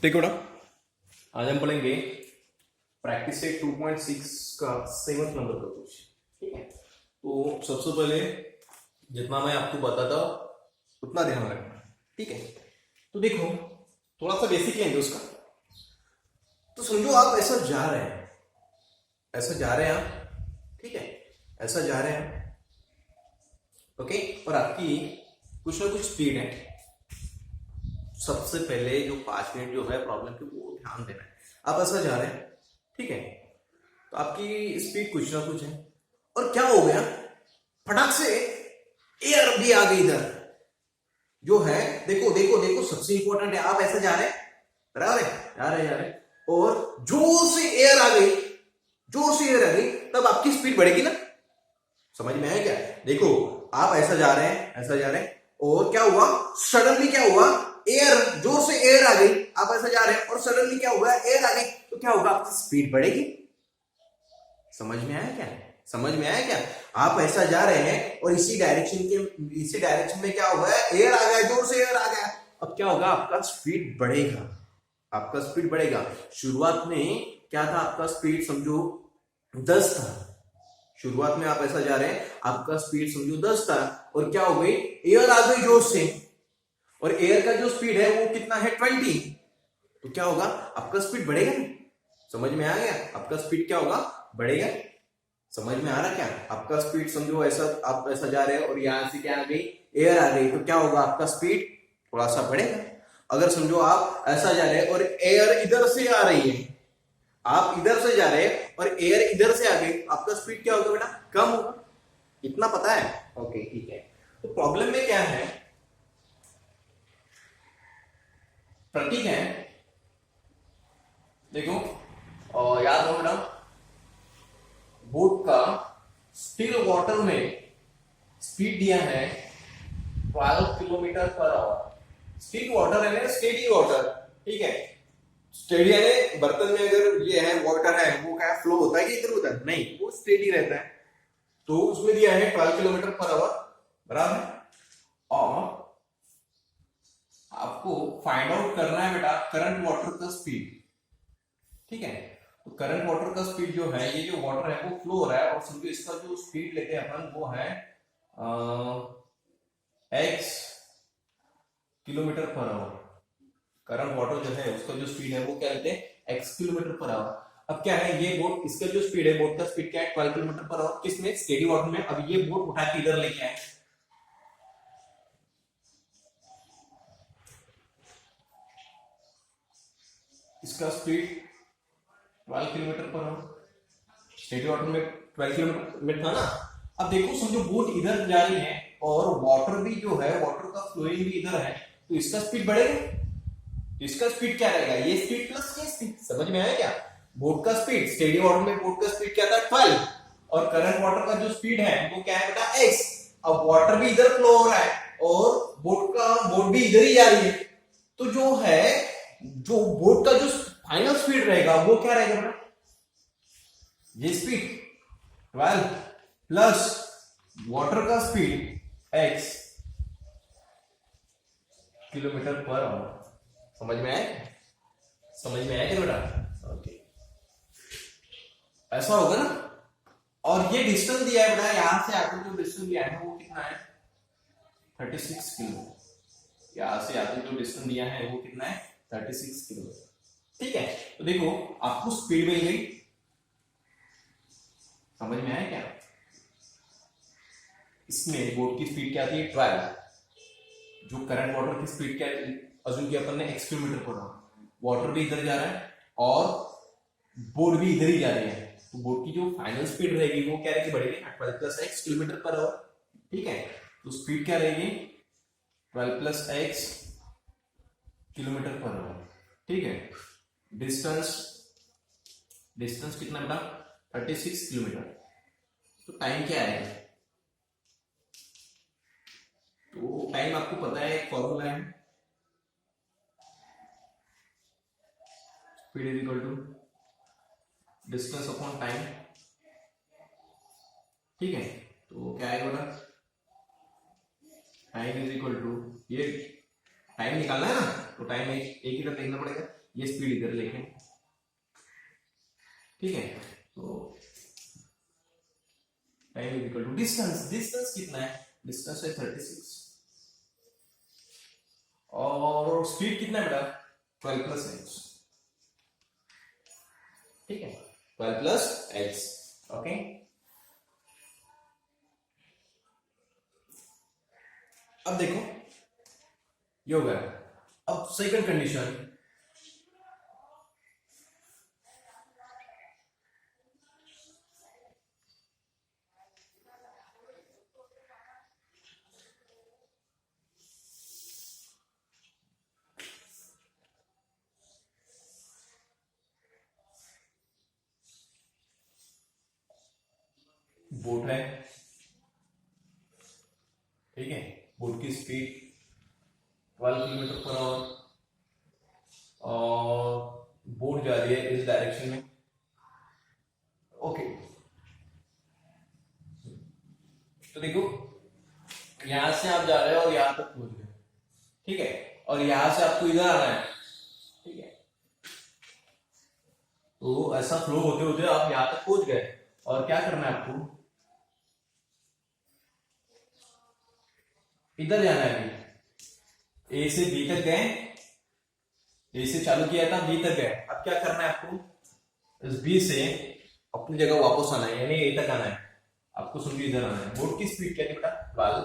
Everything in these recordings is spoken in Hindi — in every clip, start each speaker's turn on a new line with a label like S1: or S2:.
S1: देखो बेटा, आज हम पढ़ेंगे प्रैक्टिस सेट 2.6 का 7th नंबर का क्वेश्चन। ठीक है, तो सबसे पहले जितना मैं आपको बताता उतना ध्यान रखना। ठीक है, तो देखो थोड़ा सा बेसिक लेंगे उसका। तो समझो आप ऐसा जा रहे हैं, आप, ठीक है, ऐसा जा रहे हैं, ओके, और आपकी कुछ ना कुछ स्पीड है। सबसे पहले जो 5 मिनट जो है प्रॉब्लम की वो ध्यान देना है। आप ऐसा जा रहे हैं, ठीक है, तो आपकी स्पीड कुछ ना कुछ है, और क्या हो गया, फटाक से एयर भी आ गई इधर जो है। देखो देखो देखो, सबसे इंपॉर्टेंट है, आप ऐसा जा रहे हैं, बराबर है, जा रहे और जोर से एयर आ गई, तब आपकी स्पीड बढ़ेगी ना। समझ में आया क्या? देखो आप ऐसा जा रहे हैं, और क्या हुआ, सडनली क्या हुआ, एयर, जोर से एयर आ गई। आप ऐसा जा रहे हैं और सडनली क्या हुआ, एयर आ गई, तो क्या होगा, आपकी स्पीड बढ़ेगी। समझ में आया क्या? आप ऐसा जा रहे हैं और इसी डायरेक्शन में क्या हुआ है, एयर आ गया, जोर से एयर आ गया। अब क्या होगा, आपका स्पीड बढ़ेगा। शुरुआत में क्या था, आपका स्पीड समझो 10 था। शुरुआत में आप ऐसा जा रहे हैं, आपका स्पीड समझो 10 था, और क्या हो गई, एयर आ गई जोर से, और एयर का जो स्पीड है वो कितना है, 20। तो क्या होगा, आपका स्पीड बढ़ेगा ना। समझ में आ गया, आपका स्पीड क्या होगा, बढ़ेगा। समझ में आ रहा क्या, आपका स्पीड समझो ऐसा, आप ऐसा जा रहे हैं और यहां से क्या आ गई, एयर आ गई, तो क्या होगा, आपका स्पीड थोड़ा सा बढ़ेगा। अगर समझो आप ऐसा जा रहे हैं और एयर इधर से आ रही है, आप इधर से जा रहे हैं और एयर इधर से आ गई, आपका स्पीड क्या होगा बेटा, कम होगा। इतना पता है? ओके, ठीक है। तो प्रॉब्लम में क्या है, प्रतीक है, देखो, और याद हो बेटा, बोट का स्टिल वाटर में स्पीड दिया है 12 kilometre per our. Still water है ना, स्टेडी वाटर, ठीक है। स्टेडी यानी बर्तन में अगर ये है वाटर है, वो क्या फ्लो होता है कि इधर उधर नहीं, वो स्टेडी रहता है। तो उसमें दिया है 12 किलोमीटर पर आवर, बराबर है। और आपको फाइंड आउट करना है बेटा करंट वाटर का स्पीड। ठीक है, तो करंट वाटर का स्पीड जो है, ये जो वाटर है वो फ्लो हो रहा है, और समझो इसका जो स्पीड लेते हैं अपन वो है x kilometre per our. Current water जो है उसका जो स्पीड है वो क्या लेते हैं, x किलोमीटर पर आवर। अब क्या है, ये बोट, इसका जो स्पीड है, बोट का स्पीड क्या है, 12 किलोमीटर पर आवर, किसमें, स्टेडी वाटर में। अब ये बोट उठा के इधर लेके आए, इसका speed 12 kilometre per our, steady water में 12 किलोमीटर में था ना। अब देखो समझो बोट इधर जा रही है और वाटर भी जो है, वाटर का फ्लोइंग भी इधर है, तो इसका स्पीड बढ़ेगा। तो इसका स्पीड क्या रहेगा, ये स्पीड प्लस ये स्पीड। समझ में आया क्या? बोट का स्पीड, स्टेडी वाटर में बोट का स्पीड क्या था, 12, और करंट वाटर का जो स्पीड है वो क्या है बेटा, x। अब वाटर भी इधर फ्लो हो रहा है और बोट भी इधर ही जा रही है, तो जो है, जो बोट का जो फाइनल स्पीड रहेगा वो क्या रहेगा बेटा, ये स्पीड 12 प्लस वाटर का speed x kilometre per our. समझ में आया क्या बेटा? ओके, ऐसा होगा ना। और ये डिस्टेंस दिया है बेटा, यहां से आगे जो डिस्टेंस दिया है वो कितना है, 36 किलोमीटर। यहां से आगे जो डिस्टेंस दिया है वो कितना है, 36 किलोमीटर। ठीक है, तो देखो आपको स्पीड मिल गई। समझ में आया क्या? इसमें बोट की स्पीड क्या थी, 12। जो करंट वाटर की स्पीड क्या थी, अजूम की अपन ने x kilometre per our. Water भी इधर जा रहा है और बोट भी इधर ही जा रही है, तो बोट की जो फाइनल स्पीड रहेगी वो क्या रहेगी, बढ़ेगी 12 plus x kilometre per our. ठीक है, तो स्पीड क्या रहेगी, 12 plus x kilometre per our. ठीक है, डिस्टेंस कितना बेटा, 36 किलोमीटर। तो टाइम क्या आएगा, तो टाइम आपको पता है, एक फॉर्मूला है, speed is equal to distance upon time. ठीक है, तो क्या आएगा बेटा, टाइम इज इक्वल टू, ये टाइम निकालना है ना, तो टाइम एक ही तरफ देखना पड़ेगा, ये स्पीड इधर लेके, ठीक है। तो time is equal to distance, distance कितना है, डिस्टेंस है 36 और स्पीड कितना है बेटा 12 प्लस एक्स, ठीक है 12 प्लस एक्स, ओके। अब देखो ये हो गया। अब सेकंड कंडीशन, बोट है, ठीक है, बोट की स्पीड 12 किलोमीटर पर आवर और बोट जा रही है इस डायरेक्शन में, ओके। तो देखो यहां से आप जा रहे हो और यहां तक पहुंच गए, ठीक है, और यहां से आपको इधर आना है, ठीक है। तो ऐसा फ्लो होते होते आप यहां तक पहुंच गए और क्या करना है आपको, इधर जाना है। अभी ए से बी तक गए, ए से चालू किया था बी तक गए, अब क्या करना है आपको, इस बी से अपनी जगह वापस आना है, यानी ए तक आना है आपको, समझिए इधर आना है। बोट की स्पीड क्या है बेटा 12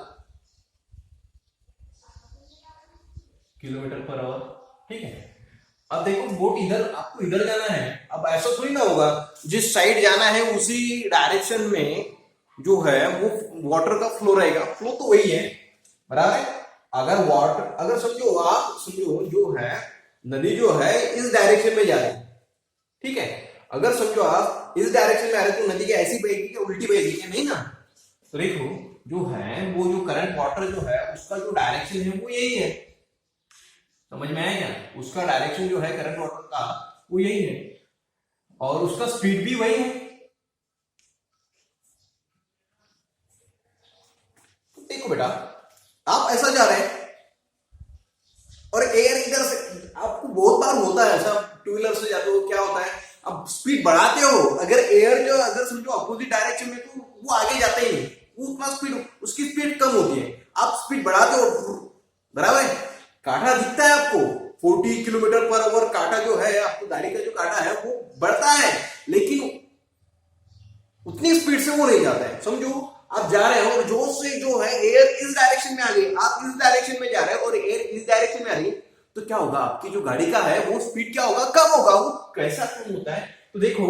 S1: किलोमीटर पर आवर, ठीक है। अब देखो बोट इधर, आपको इधर जाना है, अब ऐसा थोड़ी ना होगा जिस साइड जाना है उसी डायरेक्शन में जो है वो वाटर का फ्लो रहेगा, फ्लो तो वही है बराबर है। अगर वाटर, अगर समझो आप समझो जो है नदी जो है इस डायरेक्शन में जा रही है, ठीक है, अगर समझो आप इस डायरेक्शन में आ रहे तो नदी की ऐसी बहेगी कि उल्टी बहेगी क्या, नहीं ना। तो देखो जो है वो जो करंट वाटर जो है उसका जो डायरेक्शन है वो यही है, समझ में आया क्या, उसका डायरेक्शन जो है करंट वाटर का वो यही है और उसका स्पीड भी वही है। देखो बेटा आप ऐसा जा रहे हैं और एयर इधर से, आपको बहुत बार होता है ऐसा, टू व्हीलर से जाते हो क्या होता है, अब स्पीड बढ़ाते हो, अगर एयर जो अगर समझो अपोजिट डायरेक्शन में तो वो आगे जाता ही नहीं, वो उतना स्पीड, उसकी स्पीड कम होती है, आप स्पीड बढ़ाते हो बराबर है। कांटा दिखता है आपको 40 किलोमीटर पर आवर कांटा जो है आपको गाड़ी का जो कांटा है वो बढ़ता है, लेकिन उतनी स्पीड से वो नहीं जाता है। समझो आप जा रहे हो और जोर से जो है एयर इस डायरेक्शन में आ गई, आप इस डायरेक्शन में जा रहे हो और एयर इस डायरेक्शन में आ गई, तो क्या होगा, आपकी जो गाड़ी का है वो स्पीड क्या होगा, कम होगा। वो कैसा कम होता है, तो देखो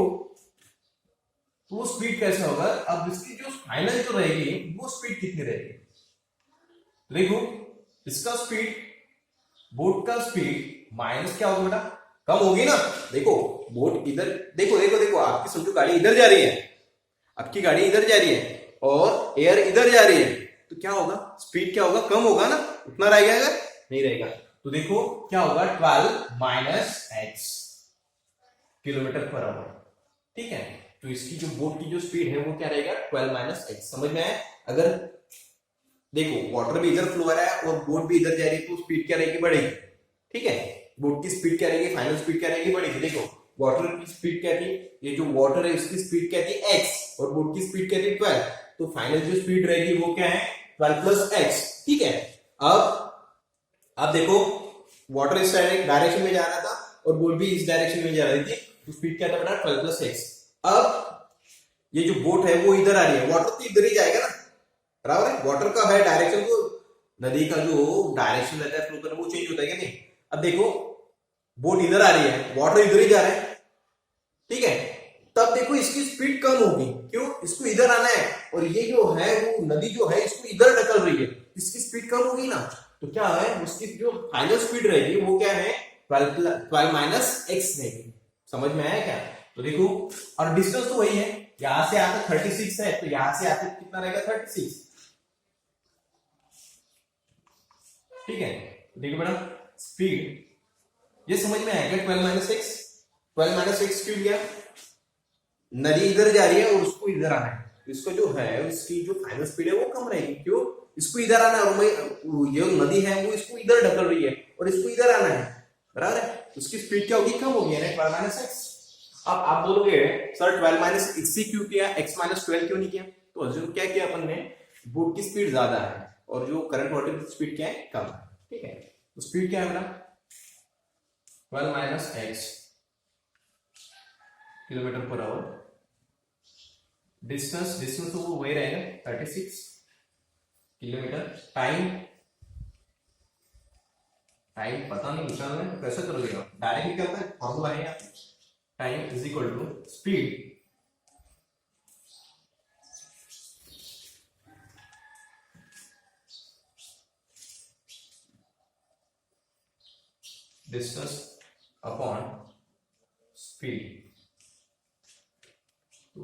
S1: तो वो स्पीड कैसा होगा, अब इसकी जो फाइनल जो रहेगी वो स्पीड कितनी रहेगी, देखो इसका स्पीड, बोट का स्पीड माइनस क्या होगा बेटा, कम होगी ना। देखो बोट इधर, देखो देखो देखो आपकी समझो गाड़ी इधर जा रही है, आपकी गाड़ी इधर जा रही है और एयर इधर जा रही है, तो क्या होगा, स्पीड क्या होगा, कम होगा ना, उतना रहेगा नहीं रहेगा। तो देखो क्या होगा 12 माइनस एक्स किलोमीटर पर आवर, ठीक है। तो इसकी जो बोट की जो स्पीड है वो क्या रहेगा 12 माइनस एक्स, समझ में आया। अगर देखो वाटर भी इधर फ्लो हो रहा है और बोट भी इधर जा रही है तो स्पीड क्या रहेगी, बढ़ेगी, ठीक है। बोट की स्पीड क्या रहेगी, फाइनल स्पीड क्या रहेगी, बढ़ेगी। देखो वाटर की स्पीड क्या थी, ये जो वाटर है उसकी स्पीड क्या थी x और बोट की स्पीड क्या थी 12, तो फाइनल जो स्पीड रहेगी वो क्या है 12 प्लस एक्स, ठीक है। अब आप देखो वाटर इस डायरेक्शन में जा रहा था और बोट भी इस डायरेक्शन में जा रही थी, तो स्पीड क्या था बेटा 12 प्लस एक्स। अब ये जो बोट है वो इधर आ रही है, वाटर तो इधर ही जाएगा ना बराबर है, वाटर का है डायरेक्शन, तो नदी का जो डायरेक्शन रहता है फ्लो करने वो चेंज होता है क्या, नहीं। अब देखो बोट इधर आ रही है, वाटर इधर ही जा रहा है, ठीक है, तब देखो इसकी स्पीड कम होगी, क्यों, इसको इधर आना है और ये जो है वो नदी जो है इसको इधर ढकल रही है, इसकी स्पीड कम होगी ना, तो क्या है उसकी जो फाइनल स्पीड रहेगी वो क्या है 12 माइनस एक्स रहेगी, समझ में आया क्या। तो देखो और डिस्टेंस तो वही है, यहां से आते 36 है तो यहां से आते कितना रहेगा 36, ठीक है। देखो बेटा स्पीड ये समझ में आएगा 12 माइनस एक्स, 12 माइनस एक्स क्यों लिया, नदी इधर जा रही है और उसको इधर आना है, तो इसको जो है उसकी जो फाइनल स्पीड है वो कम रहेगी, क्यों, इसको इधर आना है और ये नदी है वो इसको इधर ढकल रही है और इसको इधर आना है बराबर है, उसकी स्पीड क्या होगी, कम होगी ना, 12 माइनस एक्स। अब आप बोलोगे सर 12 माइनस एक्स क्यों किया, एक्स माइनस 12 क्यों नहीं किया? तो अज्यूम क्या किया अपन ने, बोर्ड की स्पीड ज्यादा है और जो करंट वोल्टेज की स्पीड क्या है, कम है। ठीक है, तो स्पीड क्या है मेरा 12 माइनस एक्स kilometre per our. Distance distance तो वो वही रहेगा 36 किलोमीटर। टाइम टाइम पता नहीं निकालना है तो कैसे करोगे, डायरेक्ट निकलता है, फॉर्मूला है यहाँ। Time is equal to speed distance upon speed. तो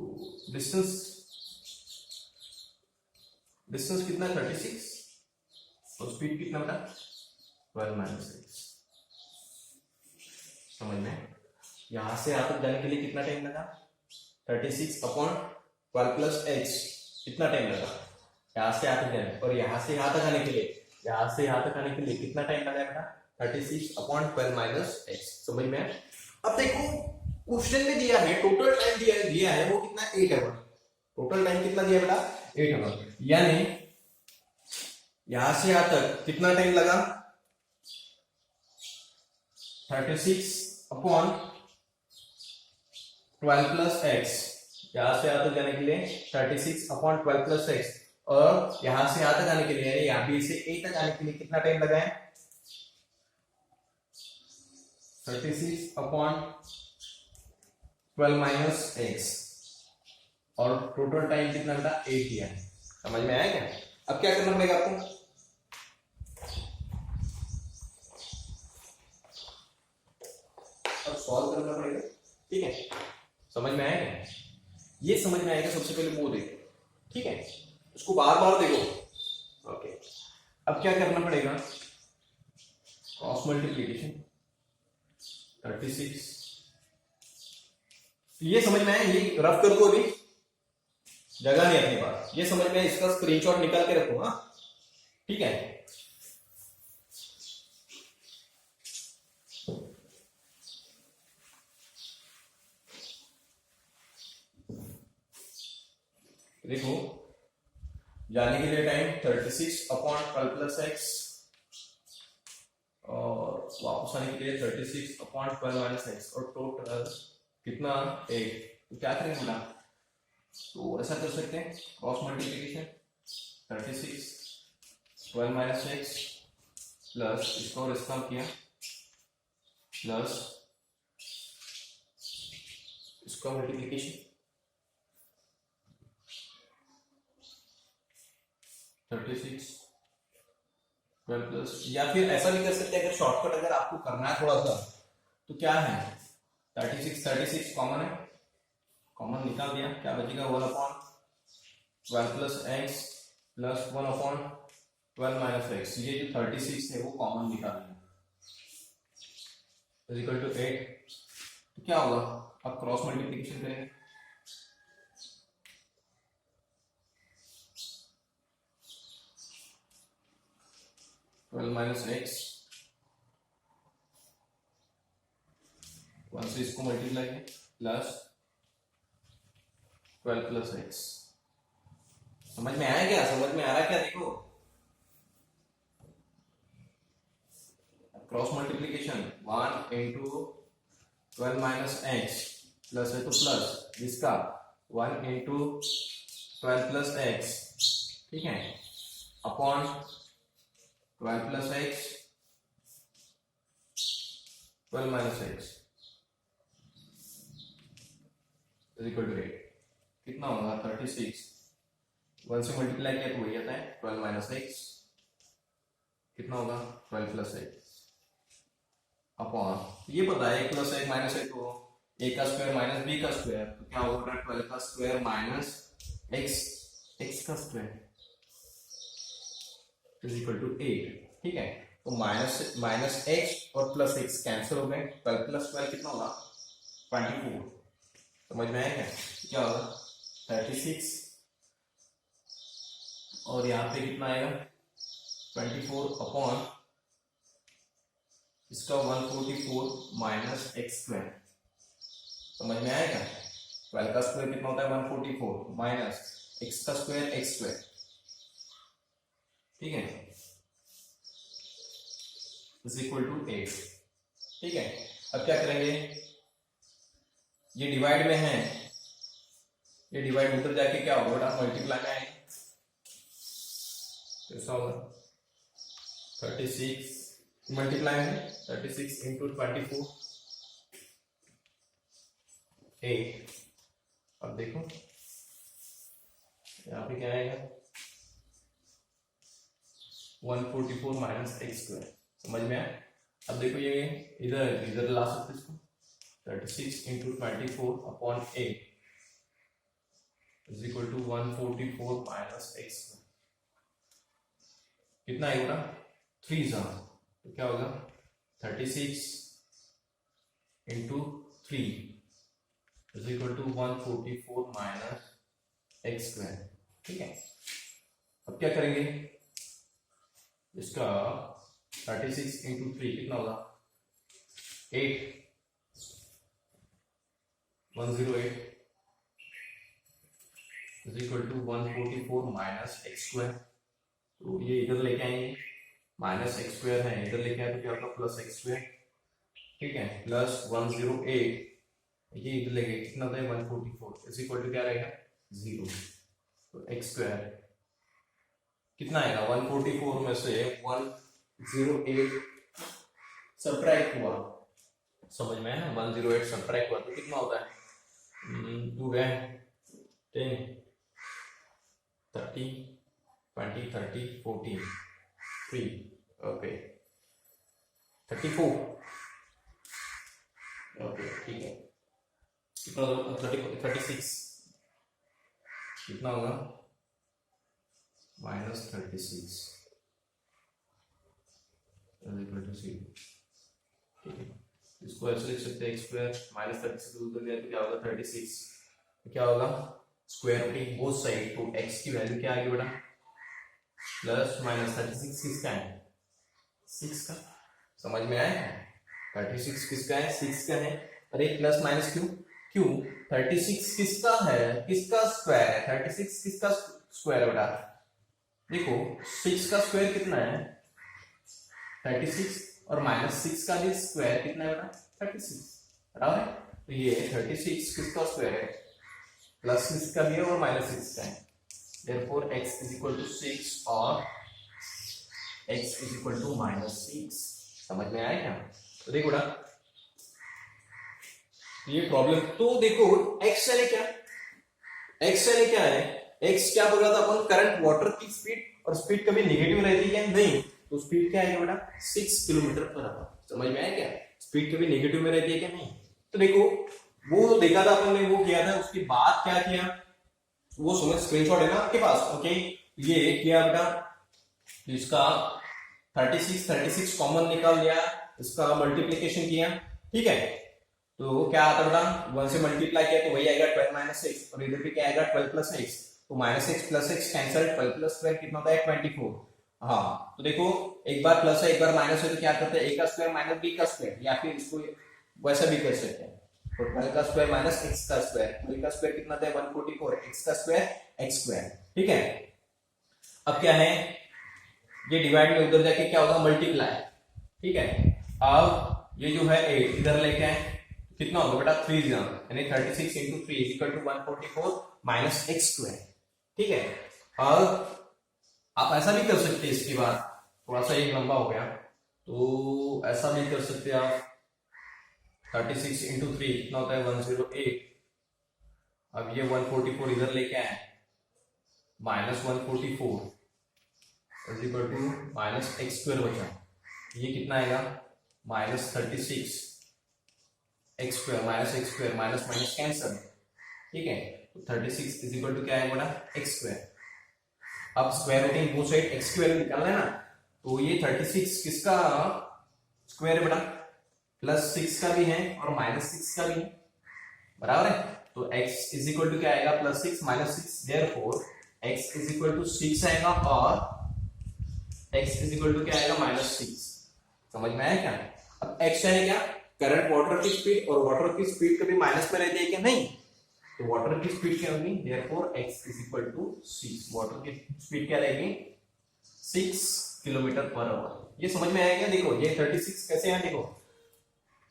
S1: डिस्टेंस डिस्टेंस कितना 36 और स्पीड कितना था 12 माइनस एक्स। समझ में? यहां से यहां तक जाने के लिए कितना टाइम लगा, 36 अपॉन 12 प्लस एक्स, कितना टाइम लगा यहां से यहां तक जाने, और यहां से यहां तक आने के लिए, यहां से यहां तक आने के लिए कितना टाइम लगा बेटा 36 अपॉन 12 माइनस एक्स। समझ में? अब देखो क्वेश्चन में दिया है, टोटल टाइम दिया है वो कितना 8 आवर। टोटल टाइम कितना दिया बेटा 8 आवर, यानी यहां से यहां तक कितना टाइम लगा 36 अपॉन 12 प्लस एक्स। यहां से यहां तक जाने के लिए 36 अपॉन 12 प्लस एक्स, और यहां से यहां तक आने के लिए यानी यहां बी से ए तक आने के लिए कितना टाइम लगा है 36 अपॉन 12 माइनस एक्स, और टोटल टाइम कितना था 8 दिया है। समझ में आया क्या? अब क्या करना पड़ेगा आपको, अब सॉल्व करना पड़ेगा। ठीक है, समझ में आया क्या? ये समझ में आएगा सबसे पहले वो देखो, ठीक है, उसको बार बार देखो। ओके, अब क्या करना पड़ेगा, क्रॉस मल्टीप्लीकेशन 36, ये समझ में आया, ये रफ कर दो, अभी जगह नहीं अपने पास, ये समझ में, इसका स्क्रीनशॉट निकाल के रखो। हाँ ठीक है, देखो जाने के लिए टाइम 36 अपॉन 12 प्लस एक्स, और वापस आने के लिए 36 अपॉन 12 माइनस एक्स, और टोटल कितना 8। तो क्या करेंगे ना, तो ऐसा कर सकते हैं cross multiplication 36 12 minus x plus इसका और इसका किया प्लस इसका मल्टीप्लिकेशन 36 12 प्लस, या फिर ऐसा भी कर सकते हैं, अगर शॉर्टकट अगर आपको करना है थोड़ा सा, तो क्या है 36 कॉमन है, कॉमन निकाल दिया, क्या बचेगा 1 upon 12 plus x plus 1 upon 12 minus x. ये जो 36 है वो कॉमन निकाल दिया इक्वल टू 8। तो क्या होगा, अब क्रॉस मल्टीप्लिकेशन करेंगे, ट्वेल्व माइनस एक्स, 1 से इसको मल्टीप्लाई है प्लस 12 प्लस एक्स। समझ में आया क्या, समझ में आ रहा क्या? देखो cross multiplication 1 into 12 minus x plus है तो प्लस जिसका 1 इंटू 12 प्लस एक्स, ठीक है, upon 12 plus x 12 minus x equal to 8। कितना होगा 36, 1 से मल्टीप्लाई किया तो वही आता है 12 माइनस एक्स, कितना होगा 12 प्लस एक्स अपॉन, ये पता है 1 प्लस 1 माइनस 1 तो a का स्क्वायर माइनस b का स्क्वायर, तो क्या होगा 12 का स्क्वायर माइनस x का स्क्वायर इज इक्वल टू 8। ठीक है, तो माइनस x और प्लस x कैंसिल हो गए, 12 प्लस 12 कितना होगा 24। समझ में आया क्या होगा 36 और यहाँ पे कितना आएगा 24 अपॉन इसका 144 माइनस एक्स स्क्वायर, समझ में आएगा? 12 का स्क्वायर कितना होता है 144 माइनस एक्स का स्क्वायर एक्स स्क्वायर, ठीक है, इज इक्वल टू 8, ठीक है। अब क्या करेंगे, ये डिवाइड में है, ये डिवाइड उधर जाके क्या होगा बेटा मल्टीप्लाई में आएगा, कैसा होगा 36 मल्टीप्लाई में 36 इंटू 24 8। अब देखो यहाँ पे क्या आएगा 144 माइनस एक्स स्क्वायर, समझ में आया? अब देखो ये इधर इधर ला सकते इसको, 36 into 24 upon 8 is equal to 144 minus x square, कितना आएगा 3 जा, तो क्या होगा 36 into 3 is equal to 144 minus x square, ठीक है। अब क्या करेंगे, इसका 36 इंटू 3 कितना होगा 8 108 is equal to 144 minus x square, तो ये इधर लेके आएंगे, माइनस एक्स स्क्वायर है इधर लेके आए तो क्या होगा प्लस एक्स स्क्वायर, ठीक है, प्लस 108 ये इधर लेके कितना होता है 144 इज इक्वल टू क्या रहेगा 0, तो एक्स स्क्वायर कितना आएगा 144 में से 108 सब्ट्रैक्ट हुआ, समझ में है ना, 108 सब्ट्रैक्ट हुआ तो कितना होता है 2 गए 10 30 20 30 14 3 ओके 34 ओके, ठीक है, कितना होगा 36 कितना होगा माइनस 36 इक्वल टू 0, ठीक है। इसको ऐसे लिख सकते हैं एक्स स्क्वायर माइनस 36 उधर गया तो क्या होगा 36, तो क्या होगा स्क्वायर रूटिंग बोथ साइड, तो एक्स की वैल्यू क्या आएगी बेटा प्लस माइनस 36 किसका है 6 का, समझ में आया 36 किसका है 6 का है, अरे प्लस माइनस क्यों क्यों 36 किसका है किसका स्क्वायर है 36 किसका स्क्वायर बेटा, देखो 6 का स्क्वायर कितना है 36 और माइनस 6 का भी स्क्वायर कितना है बेटा 36, बराबर है, तो ये 36 किसका स्क्वायर है प्लस 6 का भी है और माइनस 6 का है, therefore x is equal to 6 और x is equal to minus 6, समझ में आया क्या? तो देखो ना ये प्रॉब्लम, तो देखो x यानी क्या, x यानी क्या है, x क्या बोल रहा था अपन करंट वाटर की स्पीड, और स्पीड कभी नेगेटिव रहती है नहीं, तो स्पीड क्या आएगा बेटा 6 किलोमीटर पर आवर, समझ में आया क्या, स्पीड कभी नेगेटिव में रहती है क्या नहीं, तो देखो वो देखा था अपन ने, वो किया था, उसके बाद क्या किया वो समझ, स्क्रीनशॉट है ना आपके पास, ओके, ये किया बेटा, इसका 36 कॉमन निकाल लिया, इसका मल्टीप्लिकेशन किया, ठीक है, तो क्या आता बेटा 1 से मल्टीप्लाई किया तो वही आएगा 12 माइनस एक्स, और इधर भी क्या आएगा 12 प्लस एक्स, तो minus x plus x cancel, 12 plus 12 कितना होता है 24, हाँ, तो देखो एक बार प्लस है एक बार माइनस है तो क्या करते हैं a का स्क्वायर माइनस b का स्क्वायर, या फिर इसको वैसा भी कर सकते हैं, तो 12 का स्क्वायर माइनस x का स्क्वायर, 12 का स्क्वायर कितना था 144, x का स्क्वायर x स्क्वायर, ठीक है। अब क्या है ये डिवाइड में उधर जाके क्या होगा मल्टीप्लाई, ठीक है, अब ये जो है 8 इधर लेके आए कितना होगा बेटा 3 यानी 36 into 3 is equal to 144 minus x square, ठीक है। अब आप ऐसा भी कर सकते हैं, इसके बाद थोड़ा सा एक लंबा हो गया तो ऐसा भी कर सकते हैं आप, 36 इंटू 3 कितना होता है 108, अब ये 144 इधर लेके आए minus 144 is equal to minus x square बचा, ये कितना आएगा minus 36 x square minus x square minus minus cancel, ठीक है, तो 36 इज इक्वल टू क्या आएगा बेटा एक्स स्क्वायर, अब square rooting both side x square निकालना है ना, तो ये 36 किसका स्क्वायर है बेटा प्लस 6 का भी है और माइनस 6 का भी है, बराबर है, तो x इज इक्वल टू क्या आएगा plus 6 minus 6, therefore x is equal to 6 आएगा और x इज इक्वल टू क्या आएगा माइनस 6, समझ में आया क्या, अब x यानी क्या, करंट वाटर की स्पीड, और वाटर की स्पीड कभी माइनस में रहती है क्या, नहीं, तो वाटर की स्पीड क्या होगी, therefore x is equal to 6, water की स्पीड क्या रहेगी 6 किलोमीटर पर आवर। ये समझ में आया क्या, देखो ये 36 कैसे है, देखो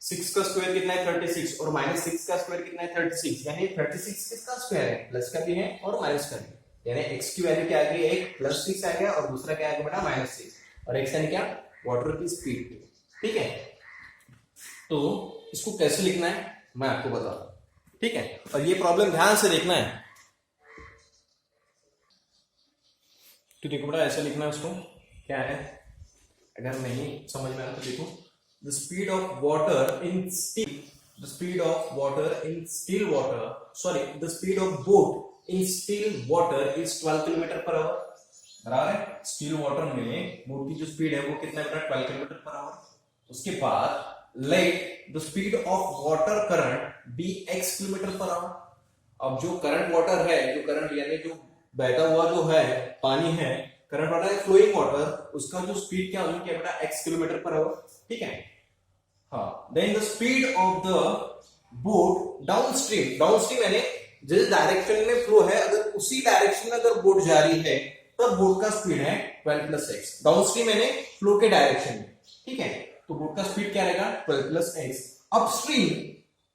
S1: 6 का स्क्वायर कितना है 36, और माइनस 6 का स्क्वायर कितना है 36, यानी 36 किसका स्क्वायर है, प्लस का भी है और माइनस का भी, यानी x की वैल्यू क्या आ गई, एक प्लस 6 आ गया और दूसरा क्या आ गया बेटा माइनस 6, और x यानी क्या, वाटर की स्पीड। ठीक है, तो इसको कैसे लिखना है मैं आपको बता रहा हूं, ठीक है, और ये प्रॉब्लम ध्यान से देखना है। तो देखो बेटा ऐसा लिखना है उसको, क्या है, अगर नहीं समझ में आया तो देखो, the speed of water in still the speed of water in still water sorry the speed of boat in still water is 12 kilometre per our, बराबर है, स्टिल वाटर में बोट की जो स्पीड है वो कितना है, 12 किलोमीटर पर आवर। उसके बाद let the speed of water current be x kilometre per hour. अब जो करंट वाटर है, जो करंट यानी जो बहता हुआ जो है पानी है, करंट वाटर है फ्लोइंग वाटर, उसका जो स्पीड क्या होगी, क्या बेटा x किलोमीटर पर आवर। ठीक है, हाँ, then the speed of the boat downstream, downstream यानी जिस डायरेक्शन में फ्लो है, अगर उसी डायरेक्शन में अगर बोट जा रही है तब बोट का स्पीड है 12 प्लस एक्स, डाउनस्ट्रीम यानी फ्लो के डायरेक्शन में। ठीक है, तो बोट का स्पीड क्या रहेगा 12 प्लस एक्स। अपस्ट्रीम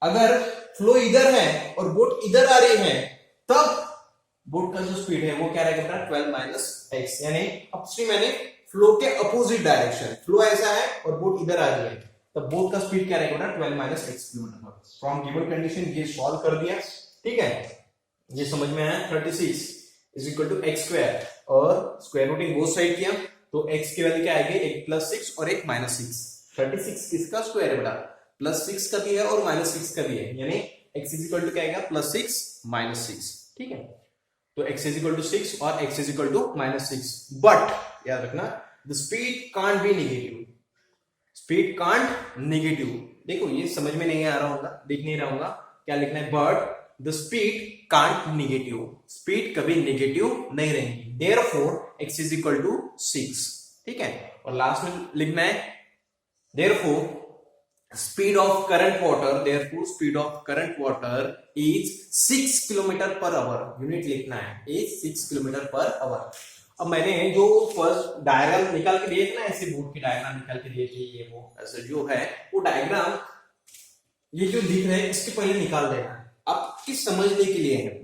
S1: अगर फ्लो इधर है और बोट इधर आ रही है तब बोट का जो स्पीड है वो क्या रहेगा 12 माइनस एक्स, यानी अपस्ट्रीम यानी फ्लो के अपोजिट डायरेक्शन, फ्लो ऐसा है और बोट इधर आ रही है तब बोट का स्पीड क्या रहेगा 12 माइनस एक्स kilometre per. From given condition ये सॉल्व कर दिया। ठीक है, ये समझ में आया, 36 is equal to x square, और स्क्वायर रूटिंग बोथ साइड किया तो x की वैल्यू क्या आएगी, एक प्लस 6 और एक माइनस 6। 36 किसका स्क्वायर है बेटा, प्लस 6 का भी है और माइनस 6 का भी है, यानी x इज इक्वल टू क्या आएगा प्लस 6 माइनस 6। ठीक है, तो x इज इक्वल टू 6 और x is equal to minus 6, but याद रखना the speed can't be negative, speed can't negative. देखो ये समझ में नहीं आ रहा होगा, दिख नहीं रहा होगा, क्या लिखना है, but the speed can't negative, speed कभी नेगेटिव नहीं रहेगी, therefore x is equal to 6। ठीक है, और लास्ट में लिखना है therefore speed of current water, therefore speed of current water is 6 kilometre per hour, unit लिखना है इज 6 किलोमीटर पर आवर। अब मैंने जो फर्स्ट डायग्राम निकाल के दिए थे ना, ऐसे बोर्ड की डायग्राम निकाल के दिए थे, ये वो ऐसे जो है वो डायग्राम ये जो दिख रहे हैं इसके पहले निकाल देना है, आपकी समझने के लिए है,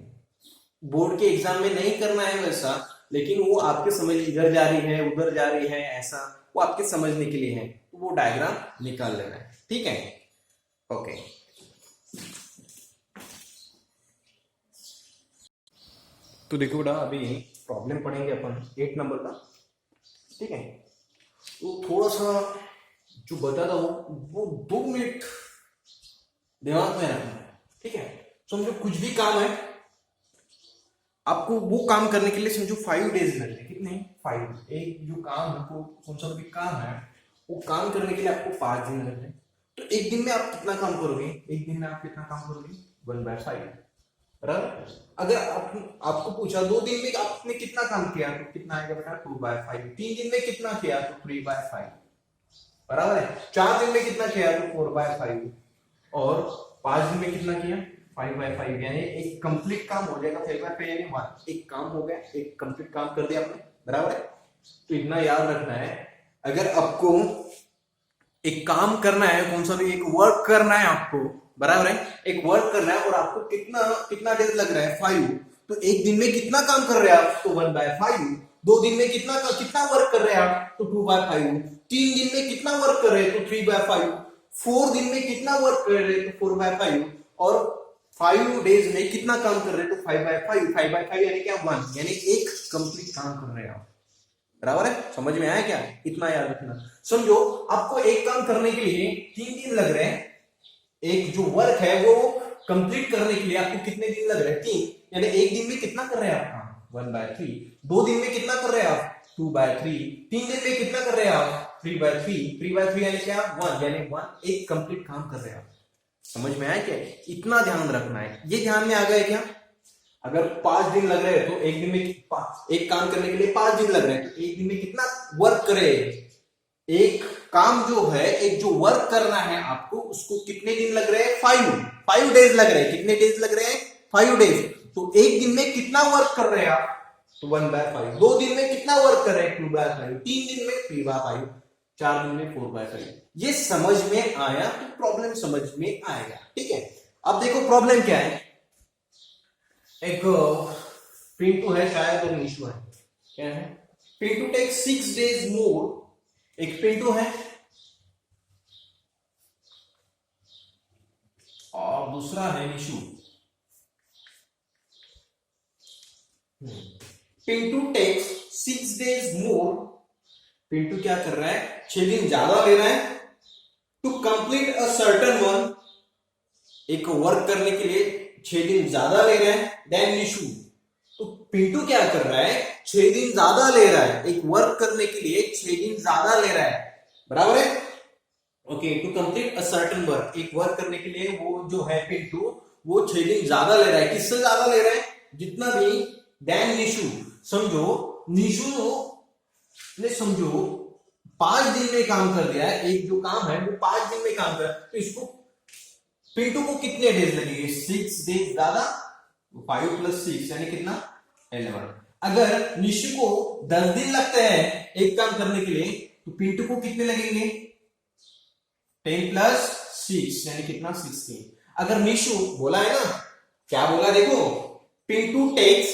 S1: बोर्ड के एग्जाम में नहीं करना है वैसा, लेकिन वो आपके समझ, इधर जा रही है उधर जा रही है ऐसा, वो आपके समझने के लिए है, तो वो डायग्राम निकाल लेना है। ठीक है, ओके, तो देखो बेटा अभी प्रॉब्लम पढ़ेंगे अपन 8 नंबर का। ठीक है, तो थोड़ा सा जो बताता हूं वो 2 मिनट दिमाग में रखना है। ठीक है, समझो कुछ भी काम है आपको, वो काम करने के लिए समझो 5 डेज लगते हैं, कितने 5, एक जो काम आपको कौन सा भी काम है वो काम करने के लिए आपको 5 दिन लगते हैं, तो एक दिन में आप कितना काम करोगे, एक दिन में आप कितना काम करोगे 1/5, बराबर। अगर आपको पूछा 2 दिन में आपने कितना काम किया तो कितना आएगा बेटा 2/5, 3 दिन में कितना किया तो 3/5, बराबर है, 4 दिन में कितना किया तो 4/5, और 5 दिन में कितना किया 5/5, यानी एक कंप्लीट काम हो जाएगा 5/5 यानी 1, एक काम हो गया, एक कंप्लीट काम कर दिया आपने, बराबर है। तो इतना याद रखना है, अगर आपको एक काम करना है, कौन सा भी एक वर्क करना है आपको, बराबर है, एक वर्क करना है और आपको कितना कितना डेज लग रहा है 5, तो एक दिन में कितना काम कर रहे हैं आप तो 1/5, 2 दिन में कितना कितना वर्क कर रहे हैं आप तो 2/5, 3 दिन में कितना वर्क कर रहे हैं तो 3/5, 4 दिन में कितना वर्क कर रहे हैं तो 4/5, और 5 डेज में कितना काम कर रहे हैं तो 5/5, 5/5 यानी क्या 1, यानी एक कंप्लीट काम कर रहे हैं आप, बराबर है। समझ में आया क्या, इतना याद रखना। समझो आपको एक काम करने के लिए 3 दिन लग रहे हैं, एक जो वर्क है वो कंप्लीट करने के लिए आपको कितने दिन लग रहे हैं 3, यानी एक दिन में कितना कर रहे हैं आप काम 1/3, 2 दिन में कितना कर रहे हैं आप 2/3, 3 दिन में कितना कर रहे हैं आप 3/3, 3/3 यानी क्या 1, यानी 1 एक कंप्लीट काम कर रहे हैं आप। समझ में आया क्या, इतना ध्यान रखना है, ये ध्यान में आ गया क्या। अगर 5 दिन लग रहे हैं तो एक दिन में एक काम करने के लिए 5 दिन लग रहे हैं, तो एक दिन में कितना वर्क करे एक काम जो है, एक जो वर्क करना है आपको, उसको कितने दिन लग रहे हैं? 5 डेज लग रहे हैं। कितने डेज लग रहे हैं? 5 डेज। तो एक दिन में कितना वर्क कर रहे हैं आप? तो 1/5। 2 दिन में कितना वर्क कर रहे हैं? 2/5। 3 दिन में 3/5। 4 दिन में 4/5। ये समझ में आया तो प्रॉब्लम समझ में आएगा। ठीक है, अब देखो प्रॉब्लम क्या है। एक पिंटू है शायद और निशु है। क्या है? Pintu take 6 days more. एक पिंटू है और दूसरा है Nishu. Pintu takes 6 days more. Pintu क्या कर रहा है? 6 दिन ज्यादा ले रहा है to complete a certain one. एक वर्क करने के लिए 6 दिन ज्यादा ले रहा है देन निशु। तो पिंटू क्या कर रहा है? 6 दिन ज्यादा ले रहा है। एक वर्क करने के लिए 6 दिन ज्यादा ले रहा है, बराबर है? Okay, to complete a certain work. एक वर्क करने के लिए वो जो है पिंटू, वो 6 दिन ज्यादा ले रहा है। किससे ज्यादा ले रहा है? जितना भी देन निशु। समझो निशु ने समझो 5 दिन में काम कर दिया है। एक जो काम है वो 5 दिन में काम कर, तो इसको पिंटू को कितने डेज लगेंगे? 6 डेज ज्यादा 5 + 6 यानी कितना? 11। अगर निशु को 10 दिन लगते हैं एक काम करने के लिए, तो पिंटू को कितने लगेंगे? 10 + 6 यानी कितना? 16। अगर निशु बोला है ना, क्या बोला देखो, Pintu takes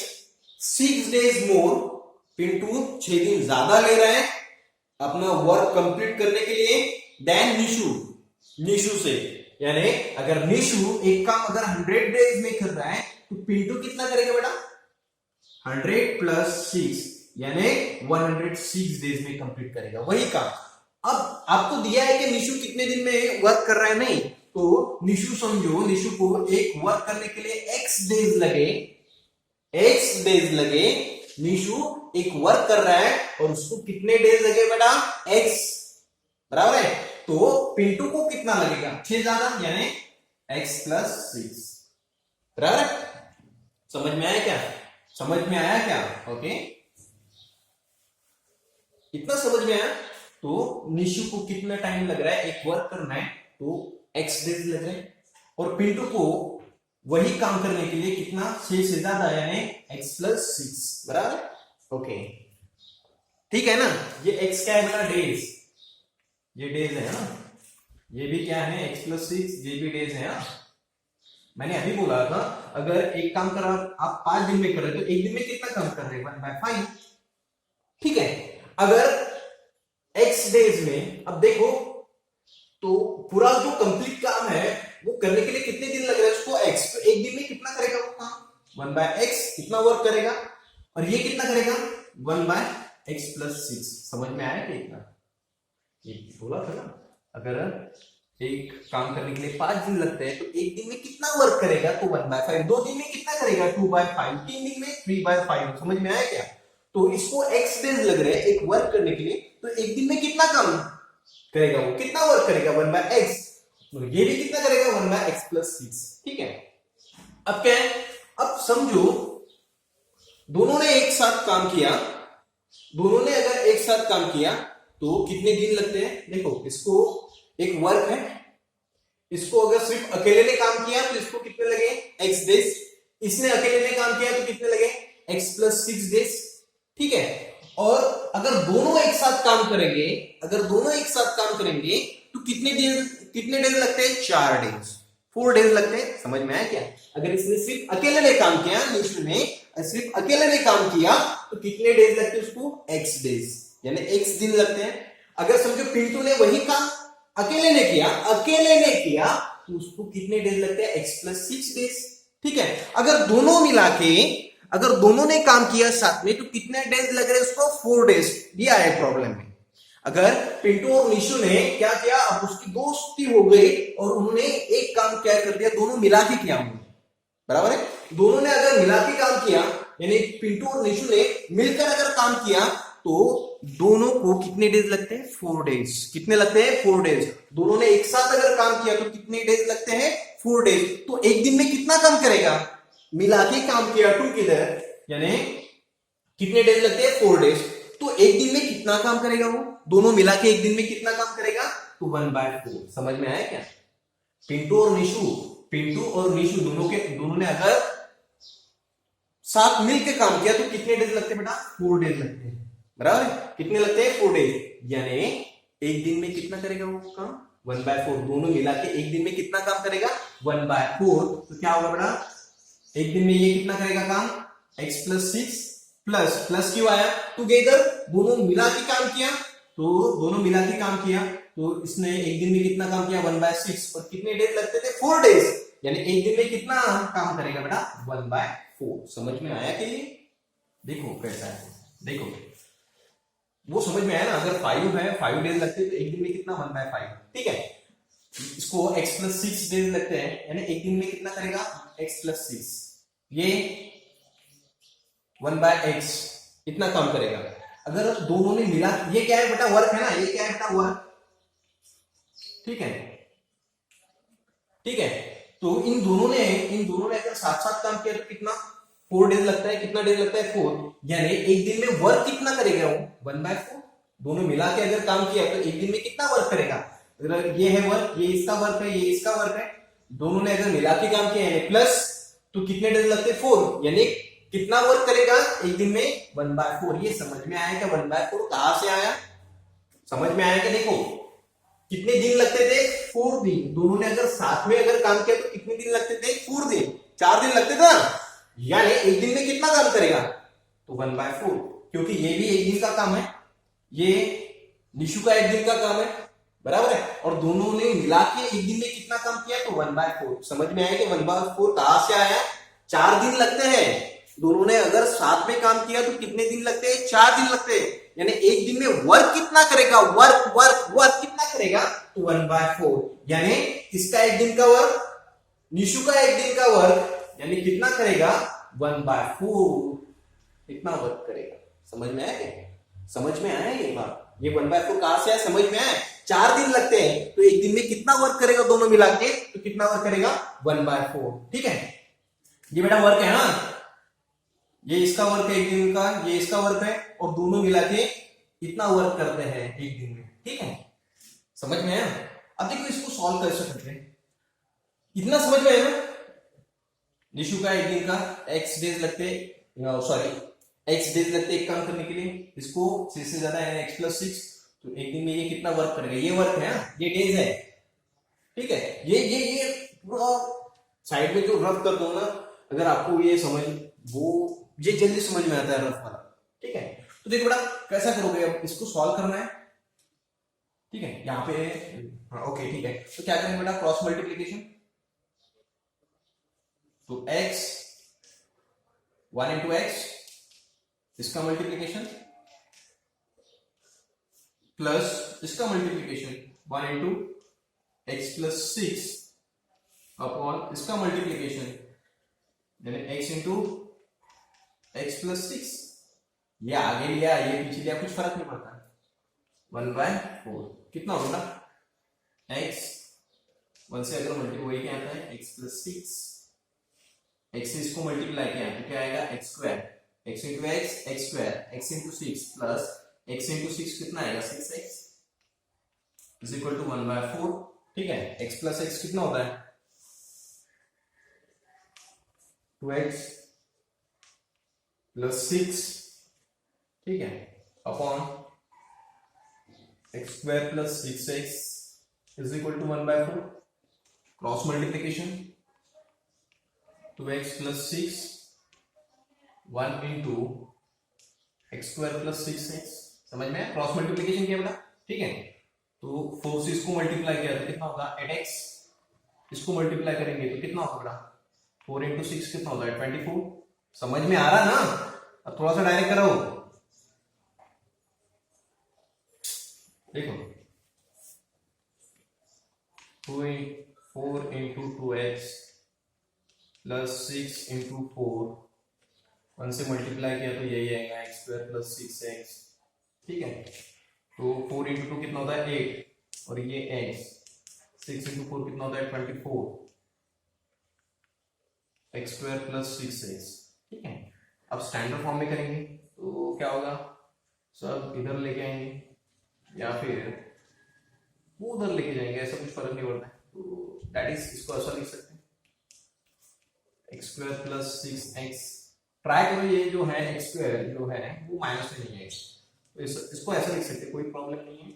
S1: 6 days more. Pintu 6 दिन ज्यादा ले रहा है अपना वर्क कंप्लीट करने के लिए देन निशु से। यानी अगर निशु एक काम अगर 100 डेज में कर रहा है, तो पिंटू कितना करेगा बेटा? 100 + 6 यानी 106 डेज में कंप्लीट करेगा वही काम। अब आपको दिया है कि निशु कितने दिन में वर्क कर रहा है, नहीं तो निशु समझो, निशु को एक वर्क करने के लिए x डेज लगे। निशु एक वर्क कर रहा है और उसको कितने डेज लगे बेटा? x, बराबर है? तो पिंटू को कितना लगेगा? 6 ज्यादा यानी x + 6, बराबर है? समझ में आया क्या? समझ में आया क्या? ओके, इतना समझ में आया? तो निशु को कितना टाइम लग रहा है एक वर्क करना है, तो x डेज लग रहे हैं, और पिंटू को वही काम करने के लिए कितना? 6 से ज्यादा यानी x + 6, बराबर? ओके, ठीक है ना? ये x क्या है बेटा? डेज। ये डेज है ना, ये भी क्या है? x + 6, ये भी डेज है ना। मैंने अभी बोला था अगर एक काम कर आप 5 दिन में कर रहे हो, तो एक दिन में कितना काम कर रहे हैं? 1/5। ठीक है, अगर x डेज में, अब देखो तो पूरा जो कंप्लीट काम है वो करने के लिए कितने दिन लग रहे हैं उसको? x। तो एक दिन में कितना करेगा वो काम? 1/x कितना वर्क करेगा, और ये कितना करेगा? 1/x + 6। समझ में आया क्या? ये बोला था ना, अगर एक काम करने के लिए 5 दिन लगते हैं, तो एक दिन में कितना वर्क करेगा? तो 1/5। 2 दिन में कितना करेगा? 2/5। 3 दिन में 3/5। समझ में आया क्या? तो इसको x डेज लग रहे हैं एक वर्क करने के लिए, तो एक दिन में कितना काम करेगा? वो कितना वर्क करेगा? 1/x। तो ये भी कितना करेगा? 1/x + 6। ठीक है, अब क्या है? अब समझो दोनों ने एक साथ काम किया, दोनों ने अगर एक साथ काम किया तो कितने दिन लगते हैं? देखो, इसको एक वर्क है, इसको अगर सिर्फ अकेले ने काम किया तो इसको कितने लगे? x days. इसने अकेले ने काम किया तो कितने लगे? x + 6 days. ठीक है, और अगर दोनों एक साथ काम करेंगे, तो कितने डेज लगते हैं? 4 डेज, 4 डेज लगते हैं। समझ में आया क्या? अगर इसने सिर्फ अकेले ने काम किया, निशु ने सिर्फ अकेले ने काम किया, तो कितने डेज लगते हैं उसको? x डेज यानी x दिन लगते हैं। अगर समझो पिंटू ने वही काम अकेले ने किया तो उसको कितने डेज लगते हैं? x + 6 days. ठीक है, अगर दोनों मिला के, अगर दोनों ने काम किया साथ में, तो कितने डेज लग रहे हैं उसको? 4 डेज दिया है प्रॉब्लम में। अगर पिंटू और निशु ने क्या किया, अब उसकी दोस्ती हो गई और उन्होंने एक काम क्या कर दिया? दोनों मिला के किया उन्होंने, बराबर है? दोनों ने अगर मिला के काम किया, यानी पिंटू और निशु ने मिलकर अगर काम किया, तो दोनों को कितने डेज लगते हैं? 4 डेज। कितने लगते हैं? 4 डेज। दोनों ने एक साथ अगर काम किया तो कितने डेज लगते हैं? 4 डेज। तो एक दिन में कितना काम करेगा? मिला के काम किया टुगेदर, यानी कितने डेज लगते हैं? 4 डेज। तो एक दिन में कितना काम करेगा वो, दोनों मिला के एक दिन में कितना काम करेगा, तो 1/4। समझ में आया क्या? पिंटू और निशु दोनों ने अगर साथ मिलकर काम किया तो कितने डेज लगते हैं बेटा, 4 डेज लगते हैं, बराबर है? कितने लगते हैं, 4 डेज। यानी एक दिन में कितना करेगा वो काम, 1/4। दोनों मिला के एक दिन में कितना काम करेगा, 1/4। तो क्या होगा बेटा, एक दिन में ये कितना करेगा काम, x + 6 प्लस क्यों आया, टुगेदर, दोनों मिला के काम किया, तो इसने एक दिन में कितना काम किया, 1/6। और कितने डेज लगते थे, 4 डेज। यानी एक दिन में कितना काम करेगा बेटा, 1/4। समझ में आया कि देखो कैसा है, देखो वो समझ में आया ना। अगर 5 है, 5 डेज लगते हैं तो एक दिन में कितना, 1/5। ठीक है, इसको x + 6 डेज लगते हैं, यानी एक दिन में कितना करेगा, x + 6, ये 1/x इतना काम करेगा। अगर दोनों ने मिला, ये क्या है बेटा, वर्क है ना, ये क्या है बेटा, वर्क। ठीक है, तो इन दोनों ने अगर साथ साथ काम किया तो कितना, 4 डेज लगता है। कितना डेज लगता है, 4। यानी एक दिन में वर्क कितना करेगा वो, 1/4। दोनों मिला के अगर काम किया तो एक दिन में कितना वर्क करेगा, अगर ये है वर्क, ये इसका वर्क है, ये इसका वर्क है, दोनों ने अगर मिला के काम किया यानी प्लस, तो कितने डेज लगते हैं, 4। यानी कितना वर्क करेगा एक दिन में, 1/4। ये समझ में आया क्या, 1/4 कहां से आया, समझ में आया क्या? देखो कितने दिन लगते थे, 4 दिन। दोनों ने अगर साथ में अगर काम किया तो कितने दिन लगते थे, 4 दिन, 4 दिन लगते थे। यानी एक दिन में कितना काम करेगा, तो 1/4, क्योंकि ये भी एक दिन का काम है, ये निशु का एक दिन का काम है, बराबर है। और दोनों ने मिला के एक दिन में कितना काम किया, तो 1/4। समझ में आया कि 1/4 कहां से आया, 4 दिन लगते हैं। दोनों ने अगर साथ में काम किया तो कितने दिन लगते हैं, 4 दिन लगते हैं। यानी एक दिन में वर्क कितना करेगा, वर्क कितना करेगा, तो 1/4। यानी किसका एक दिन का वर्क, निशु का एक दिन का वर्क, यानी कितना करेगा, 1/4 इतना वर्क करेगा। समझ में आया क्या, समझ में आया ये बात, ये 1/4 कहां से आया, समझ में आया। 4 दिन लगते हैं तो एक दिन में कितना वर्क करेगा, दोनों मिला के तो कितना वर्क करेगा, 1/4। ठीक है, ये बेटा वर्क है ना, ये इसका वर्क है एक दिन का, ये इसका वर्क है, और दोनों मिला के इतना वर्क करते हैं एक दिन में। ठीक है, समझ में आया। अब देखो इसको सॉल्व कैसे करते हैं, इतना समझ में आया ना। निशु का एक दिन का x डेज लगते, सॉरी x डेज लगते एक काम करने के लिए, इसको 6 से ज्यादा है, x + 6, तो एक दिन में ये कितना वर्क करेगा, ये वर्क है ना, ये डेज है। ठीक है, ये पूरा साइड में जो रफ कर दो ना, अगर आपको ये समझ, वो ये जल्दी समझ में आता है रफ वाला। ठीक है, तो देखो बेटा कैसा करोगे, अब इसको सॉल्व करना है। ठीक है, यहाँ पे हाँ ओके ठीक है, तो क्या करेंगे बेटा, क्रॉस मल्टीप्लीकेशन। तो x 1 into x इसका मल्टीप्लीकेशन प्लस इसका मल्टीप्लीकेशन 1 into x + 6 अपॉन इसका मल्टीप्लीकेशन, यानी x into x + 6। ये आगे लिया ये पीछे लिया कुछ फर्क नहीं पड़ता, 1/4 कितना होगा, x 1 से अगर मल्टीप्लाई क्या आता है, x + 6, x से इसको मल्टीप्लाई किया तो क्या आएगा, x², x into x x², x into 6 plus x into 6 कितना आएगा, 6x इज इक्वल टू 1/4। ठीक है, x + x कितना होता है, 2x + 6। ठीक है, upon x² + 6x is equal to 1/4। Cross multiplication 2x + 6 1 into x² + 6x। समझ में, क्रॉस मल्टीप्लीकेशन किया बेटा। ठीक है, तो 4 से इसको मल्टीप्लाई किया तो कितना होगा, 8x, इसको मल्टीप्लाई करेंगे तो कितना होगा बेटा, 4 into 6 कितना होता है, 24। समझ में आ रहा ना, अब थोड़ा सा डायरेक्ट करो, देखो 4 into 2x + 6 into 4, 1 से मल्टीप्लाई किया तो यही आएगा, x² + 6x। ठीक है, तो 4 into 2 कितना होता है, 8, और ये x, 6 into 4 कितना होता है, 24, x² + 6x। ठीक है, अब स्टैंडर्ड फॉर्म में करेंगे तो क्या होगा, सब इधर लेके आएंगे या फिर वो उधर लेके जाएंगे, ऐसा कुछ फर्क नहीं पड़ता है। तो दैट इज, इसको ऐसा लिख सकते हैं x square plus 6x। Try करो ये जो है एक्स स्क्वायर जो है वो माइनस में नहीं है, तो इसको ऐसा लिख सकते हैं, कोई प्रॉब्लम नहीं है।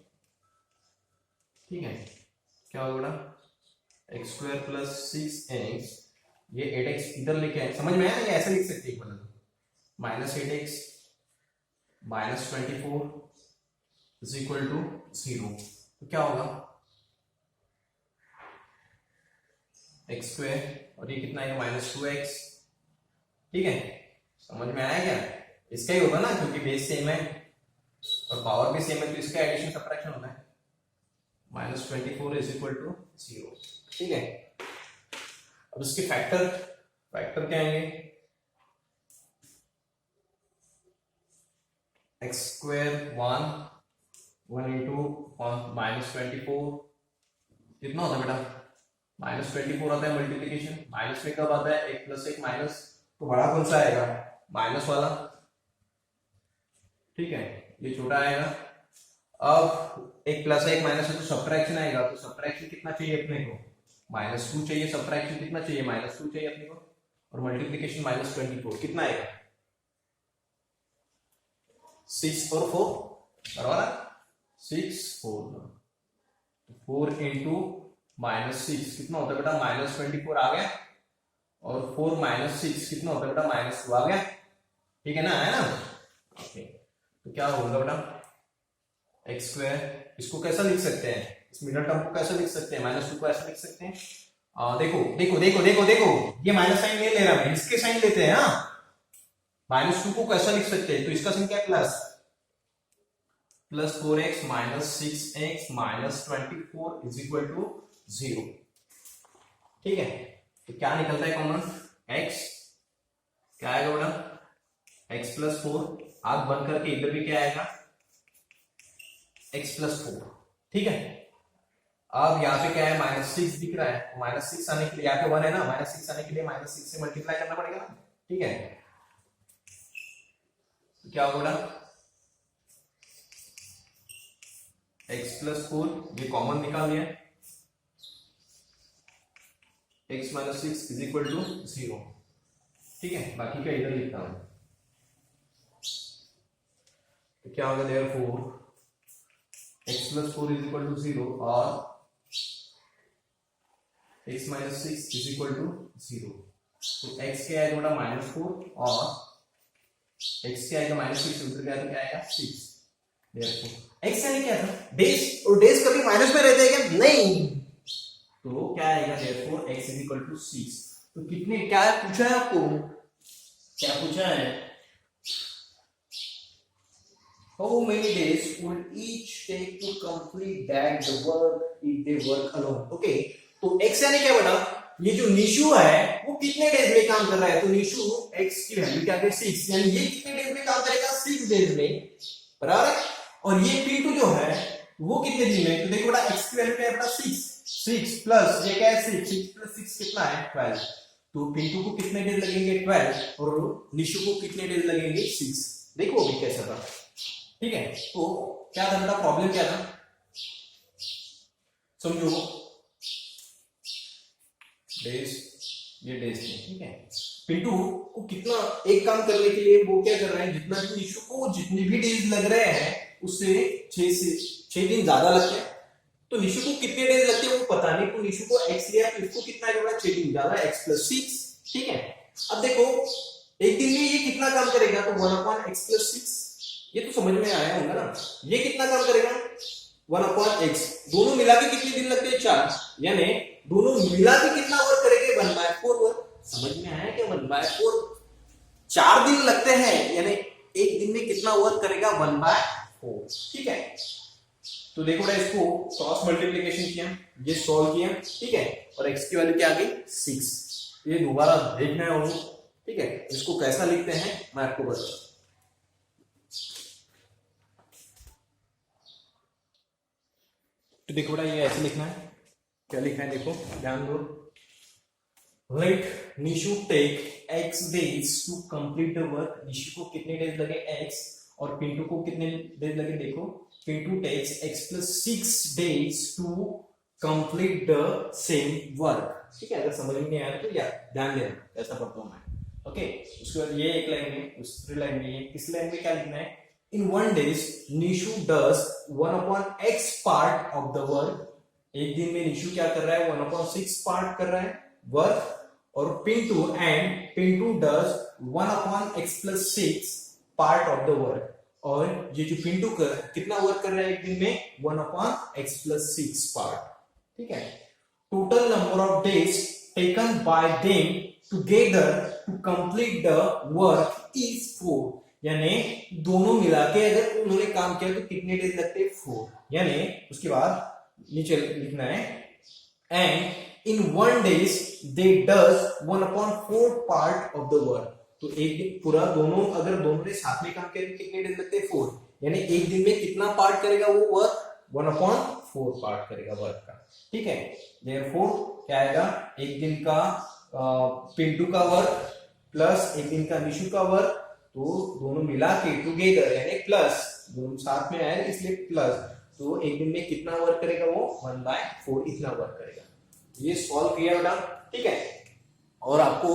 S1: ठीक है, क्या होगा बेटा एक्स स्क्वायर प्लस 6x, ये 8x इधर लेके आए, समझ में आया ना, ये ऐसा लिख सकते हैं एक बार, minus 8x minus 24 is equal to 0। तो क्या होगा एक्स स्क्वायर और ये कितना है माइनस 2x। ठीक है, समझ में आया क्या, इसका ही होगा ना क्योंकि बेस सेम है और पावर भी सेम है, तो इसका एडिशन सब्ट्रैक्शन होता है। Minus 24 is equal to 0। ठीक है, अब इसके फैक्टर क्या आएंगे, एक्स स्क्वायर 1 इंटू माइनस 24 कितना होता है बेटा, माइनस 24 आता है मल्टीप्लीकेशन। माइनस में कब आता है, एक प्लस एक माइनस, तो बड़ा कौन सा आएगा, माइनस वाला। ठीक है, ये छोटा आएगा। अब एक प्लस एक माइनस है तो सब्ट्रैक्शन आएगा, तो सब्ट्रैक्शन कितना चाहिए अपने को, -2 चाहिए। सब्ट्रैक्शन कितना चाहिए, -2 चाहिए अपने को, और मल्टीप्लीकेशन -24 कितना आएगा, 6 और 4 बराबर, 6 4 इंटू -6 कितना होता है बेटा, -24 आ गया, और 4 -6 कितना होता है बेटा, -2 आ गया। ठीक है ना, आया ना। ओके, तो क्या होगा बेटा एक्स स्क्वायर, इसको कैसा लिख सकते हैं, इस मिडल टर्म को कैसा लिख सकते हैं, -2 को ऐसा लिख सकते हैं। देखो देखो देखो देखो देखो, ये माइनस साइन नहीं ले रहा मैं, इसके साइन लेते हैं। -2 को कैसा लिख सकते हैं, तो इसका साइन क्या है, plus 4x minus 6x minus 24 is equal to 0। ठीक है, तो क्या निकलता है कॉमन, x क्या आएगा बेटा, x प्लस 4, आग बंद करके इधर भी क्या आएगा, x प्लस 4। ठीक है, अब यहाँ पे क्या है, -6 दिख रहा है, -6 आने के लिए यहाँ पे 1 है ना, -6 आने के लिए -6 से मल्टीप्लाई करना पड़ेगा ना। ठीक है, तो क्या होगा, x प्लस 4, ये कॉमन निकाल लिया, x minus 6 is equal to 0। ठीक है, बाकी का इधर लिखता हूं, तो क्या होगा, therefore x plus 4 is equal to 0 और x minus 6 is equal to 0। तो x क्या आएगा बेटा, -4 और x क्या आएगा, -6, उधर क्या आएगा 6। देयरफॉर x यानी क्या था, डेज, और डेज कभी माइनस में रहते हैं क्या, नहीं, तो क्या आएगा, therefore x is equal to 6। तो कितने, क्या पूछा है आपको, क्या पूछा है, how many days would each take to complete that the work if they work alone। okay, तो x यानी क्या बेटा, ये जो निशु है वो कितने डेज में काम कर रहा है, तो निशु x की वैल्यू क्या है 6, यानी ये कितने डेज में काम करेगा, 6 डेज में, बराबर। और ये P2 जो है वो कितने दिन में, तो देखो बेटा x की वैल्यू क्या है बेटा 6 प्लस ये क्या है 6 प्लस 6 कितना है 12। तो P2 को कितने डेज लगेंगे 12, और निशु को कितने डेज लगेंगे 6। देखो अभी कैसा था। ठीक है, तो क्या था बेटा, प्रॉब्लम क्या था, समझो, डेज, ये डेज थे। ठीक है, पिंटू को कितना, एक काम करने के लिए वो क्या कर रहे हैं, जितना भी निशु को जितने भी डेज लग रहे हैं उससे 6 दिन ज्यादा लगते हैं। तो निशु को कितने डेज लगते हैं वो पता नहीं, तो निशु को x लिया तो इसको कितना है, 6 दिन ज्यादा, x प्लस 6। ठीक है, अब देखो एक दिन में ये कितना काम करेगा, तो 1/x प्लस 6, ये तो समझ में आया होगा ना। ये कितना काम करेगा, 1/x, दोनों मिला के कितने दिन लगते हैं 4, यानी दोनों मिला के कितना वर्क करेंगे 1/4 वर्क। समझ में आया क्या, 1/4 4 दिन लगते हैं, यानी एक दिन में कितना वर्क करेगा 1/4। ठीक है, तो देखो ना, इसको क्रॉस मल्टीप्लिकेशन किया, ये सॉल्व किया। ठीक है, और x की वैल्यू क्या आ गई 6, ये दोबारा देखना है वो। ठीक है, इसको कैसा लिखते हैं मैं आपको बताऊं। तो देखो बेटा, ये ऐसे लिखना है, क्या लिखना है देखो, ध्यान दो। Let Nishu take x days to complete the work, Nishu को कितने डेज लगे x, और पिंटू को कितने डेज लगे देखो, Pintu takes x plus 6 days to complete the same work। ठीक है, अगर समझ में नहीं आया तो यार ध्यान देना, ऐसा पढ़ता हूं मैं। ओके, उसके बाद ये एक लाइन में, दूसरी लाइन में, ये किस लाइन में क्या लिखना है, इन 1 days Nishu does 1/x part of the work। एक दिन में निशु क्या कर रहा है, 1/6 पार्ट कर रहा है वर्क, और Pintu does 1/x plus 6 part of the work. और ये जो पिंटू कितना वर्क कर रहा है एक दिन में, 1/x plus 6 पार्ट। ठीक है, total number of days taken by them together to complete the work is 4। यानी दोनों मिला के अगर उन्होंने काम किया तो कितने डेज लगते हैं, 4। यानी उसके बाद नीचे लिखना है, and in 1 days they does 1/4 part of the work. तो एक दिन पूरा दोनों, अगर दोनों ने साथ में काम किया तो कितने डेज लगते हैं, 4। यानी एक दिन में कितना पार्ट करेगा वो वर्क, 1/4 पार्ट करेगा वर्क का। ठीक है, देयरफॉर क्या आएगा, एक दिन का पिंटू का वर्क प्लस एक दिन का निशु का वर्क, तो दोनों मिला के टुगेदर यानी प्लस, दोनों साथ में आए इसलिए प्लस, तो एक दिन में कितना वर्क करेगा वो, 1/4 इतना वर्क करेगा। ये सॉल्व किया बेटा। ठीक है, और आपको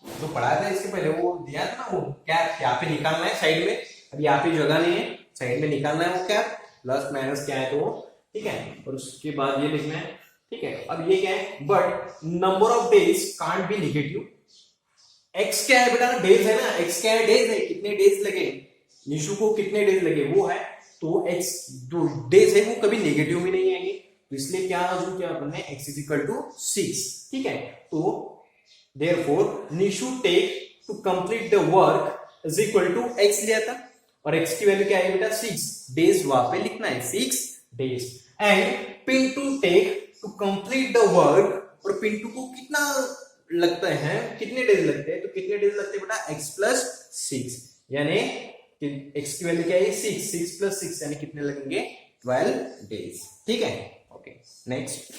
S1: जो पढ़ाया था इसके पहले वो दिया था ना, वो क्या यहाँ पे निकालना है साइड में, अब यहाँ पे जगह नहीं है, साइड में निकालना है वो क्या, प्लस माइनस क्या है तो वो। ठीक है, और उसके बाद ये लिखना है। ठीक है, अब ये क्या है, but number of days can't be negative. X क्या है बेटा, डेज है ना, एक्स क्या है, डेज है, कितने डेज लगे निशु को, कितने डेज लगे वो है, तो एक्स जो डेज है वो कभी नेगेटिव भी नहीं आएंगे, तो इसलिए क्या करना है, x इज इक्वल टू 6। ठीक है, तो therefore Nishu take to complete the work is equal to x लिया था, और x की वैल्यू क्या है बेटा, 6 डेज, वहां पे लिखना है 6 days. And Pintu take to complete the work, और पिंटू को कितना लगता है, कितने डेज लगते हैं, तो कितने डेज लगते हैं बेटा, x plus 6। यानी x की वैल्यू क्या है, 6 plus 6 यानी कितने लगेंगे, 12 डेज। ठीक है, ओके नेक्स्ट।